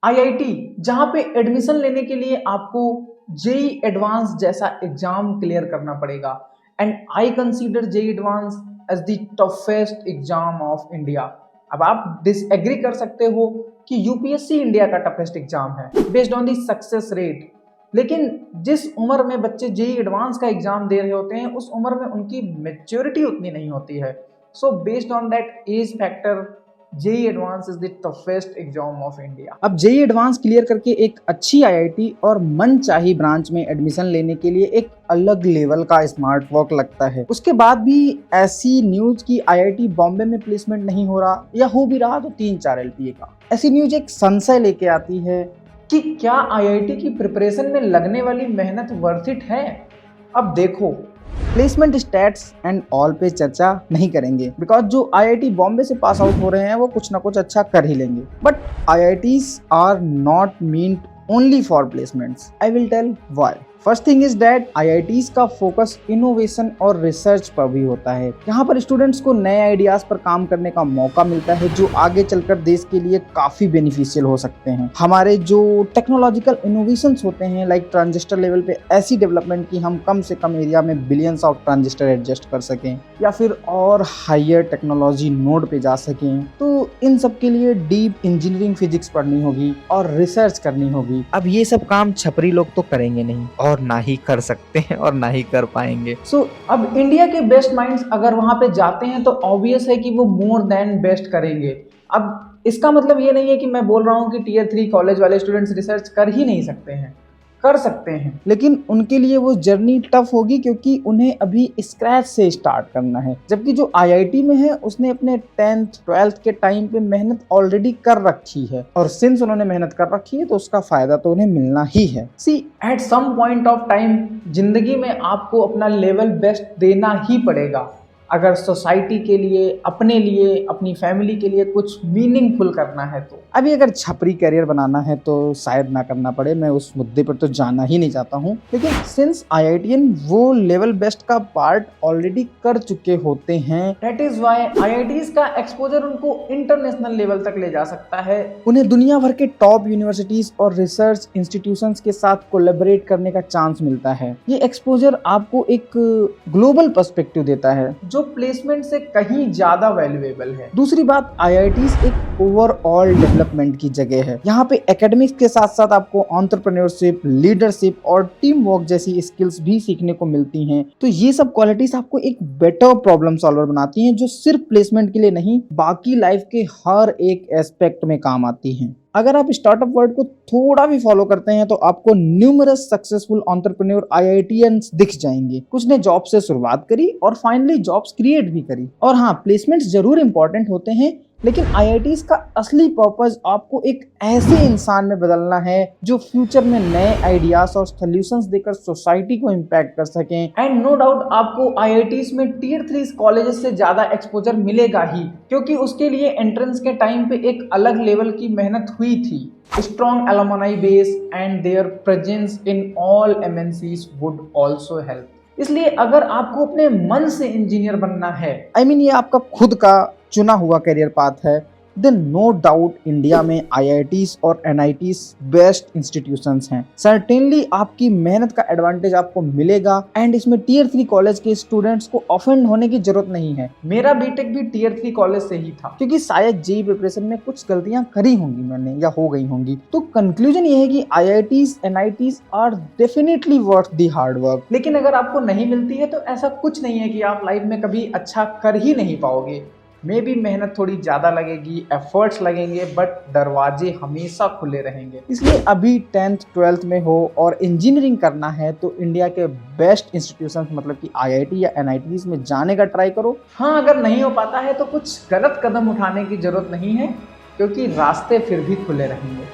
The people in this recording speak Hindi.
आईआईटी जहां पे एडमिशन लेने के लिए आपको जेई एडवांस जैसा एग्जाम क्लियर करना पड़ेगा and I consider JEE advance as the toughest exam of India. अब आप डिसएग्री कर सकते हो कि यूपीएससी इंडिया का टफेस्ट एग्जाम है based on the success rate, लेकिन जिस उम्र में बच्चे जेई एडवांस का एग्जाम दे रहे होते हैं उस उम्र में उनकी मैच्योरिटी उतनी नहीं होती है। So based on that age factor JEE advance is the toughest exam of India. अब जेई एडवांस क्लियर करके एक अच्छी आईआईटी और मनचाही ब्रांच में एडमिशन लेने के लिए एक अलग लेवल का स्मार्ट वर्क लगता है। उसके बाद भी ऐसी न्यूज की आईआईटी बॉम्बे में प्लेसमेंट नहीं हो रहा या हो भी रहा तो 3-4 एलपीए का, ऐसी न्यूज एक संशय लेके आती है कि क्या आईआईटी की प्रिपरेशन में लगने वाली मेहनत वर्थ इट है। अब देखो, प्लेसमेंट स्टैट्स एंड ऑल पे चर्चा नहीं करेंगे बिकॉज जो आईआईटी बॉम्बे से पास आउट हो रहे हैं वो कुछ ना कुछ अच्छा कर ही लेंगे, but IITs are not meant only for placements. I will tell why. First thing is that IITs का फोकस इनोवेशन और रिसर्च पर भी होता है। यहाँ पर स्टूडेंट्स को नए आइडियाज पर काम करने का मौका मिलता है जो आगे चलकर देश के लिए काफी बेनिफिशियल हो सकते हैं। हमारे जो टेक्नोलॉजिकल इनोवेशंस होते हैं लाइक ट्रांजिस्टर लेवल पे ऐसी डेवलपमेंट की हम कम से कम एरिया में बिलियंस ऑफ ट्रांजिस्टर एडजस्ट कर सकें या फिर और हायर टेक्नोलॉजी नोड पे जा सकें, तो इन सब के लिए डीप इंजीनियरिंग फिजिक्स पढ़नी होगी और रिसर्च करनी होगी। अब ये सब काम छपरी लोग तो करेंगे नहीं और ना ही कर सकते हैं और ना ही कर पाएंगे। अब इंडिया के बेस्ट माइंड्स अगर वहां पे जाते हैं तो ऑब्वियस है कि वो मोर देन बेस्ट करेंगे। अब इसका मतलब ये नहीं है कि मैं बोल रहा हूँ कि टियर 3 कॉलेज वाले स्टूडेंट्स रिसर्च कर ही नहीं सकते हैं, कर सकते हैं, लेकिन उनके लिए वो जर्नी टफ होगी क्योंकि उन्हें अभी स्क्रैच से स्टार्ट करना है। जबकि जो आईआईटी में है उसने अपने 10th 12th के टाइम पे मेहनत ऑलरेडी कर रखी है और सिंस उन्होंने मेहनत कर रखी है तो उसका फायदा तो उन्हें मिलना ही है। See at some point of time जिंदगी में आपको अपना लेवल बेस्ट देना ही पड़ेगा अगर सोसाइटी के लिए, अपने लिए, अपनी फैमिली के लिए कुछ मीनिंगफुल करना है तो। अभी अगर छपरी करियर बनाना है तो शायद ना करना पड़े, मैं उस मुद्दे पर तो जाना ही नहीं चाहता हूँ, लेकिन सिंस आईआईटीएन वो लेवल बेस्ट का पार्ट ऑलरेडी कर चुके होते हैं, दैट इज व्हाई आईआईटीज का एक्सपोजर उनको इंटरनेशनल लेवल तक ले जा सकता है। उन्हें दुनिया भर के टॉप यूनिवर्सिटीज और रिसर्च इंस्टीट्यूशंस के साथ कोलैबोरेट करने का चांस मिलता है। ये एक्सपोजर आपको एक ग्लोबल पर्सपेक्टिव देता है जो प्लेसमेंट से कहीं ज्यादा वैल्यूएबल है। दूसरी बात, आईआईटीज एक ओवरऑल डेवलपमेंट की जगह है। यहाँ पे एकेडमिक्स के साथ साथ आपको एंटरप्रेन्योरशिप, लीडरशिप और टीम वर्क जैसी स्किल्स भी सीखने को मिलती हैं। तो ये सब क्वालिटीज आपको एक बेटर प्रॉब्लम सॉल्वर बनाती हैं जो सिर्फ प्लेसमेंट के लिए नहीं बाकी लाइफ के हर एक एस्पेक्ट में काम आती हैं। अगर आप स्टार्टअप वर्ल्ड को थोड़ा भी फॉलो करते हैं तो आपको न्यूमरस सक्सेसफुल एंटरप्रेन्योर आईआईटीएंस दिख जाएंगे। कुछ ने जॉब से शुरुआत करी और फाइनली जॉब्स क्रिएट भी करी। और हाँ, प्लेसमेंट्स जरूर इंपॉर्टेंट होते हैं, लेकिन आईआईटीज का असली पर्पस आपको एक ऐसे इंसान में बदलना है जो फ्यूचर में नए आइडियाज और सॉल्यूशंस देकर सोसाइटी को इम्पैक्ट कर सकें। एंड नो डाउट आपको आईआईटीज में टियर 3 कॉलेजेस से ज्यादा एक्सपोजर मिलेगा ही, क्योंकि उसके लिए एंट्रेंस के टाइम पे एक अलग लेवल की मेहनत हुई थी। Strong alumni base and there presence in all MNCs would also help. इसलिए अगर आपको अपने मन से इंजीनियर बनना है, ये आपका खुद का चुना हुआ करियर पाथ है, देन नो डाउट इंडिया में आईआईटीज और एनआईटीज बेस्ट इंस्टीट्यूशंस हैं। सर्टेनली आपकी मेहनत का एडवांटेज आपको मिलेगा एंड इसमें टियर 3 कॉलेज के स्टूडेंट्स को ऑफेंड होने की जरूरत नहीं है। मेरा बीटेक भी टियर 3 कॉलेज से ही था क्योंकि शायद जेईई प्रिपरेशन में कुछ गलतियां करी होंगी मैंने या हो गई होंगी। तो कंक्लूजन ये है कि IITs NITs are definitely worth the hard work. लेकिन अगर आपको नहीं मिलती है तो ऐसा कुछ नहीं है कि आप लाइफ में कभी अच्छा कर ही नहीं पाओगे। मे भी मेहनत थोड़ी ज़्यादा लगेगी, एफर्ट्स लगेंगे, बट दरवाजे हमेशा खुले रहेंगे। इसलिए अभी 10th 12th में हो और इंजीनियरिंग करना है तो इंडिया के बेस्ट इंस्टीट्यूशंस मतलब कि आईआईटी या एनआईटीज में जाने का ट्राई करो। हाँ, अगर नहीं हो पाता है तो कुछ गलत कदम उठाने की जरूरत नहीं है क्योंकि रास्ते फिर भी खुले रहेंगे।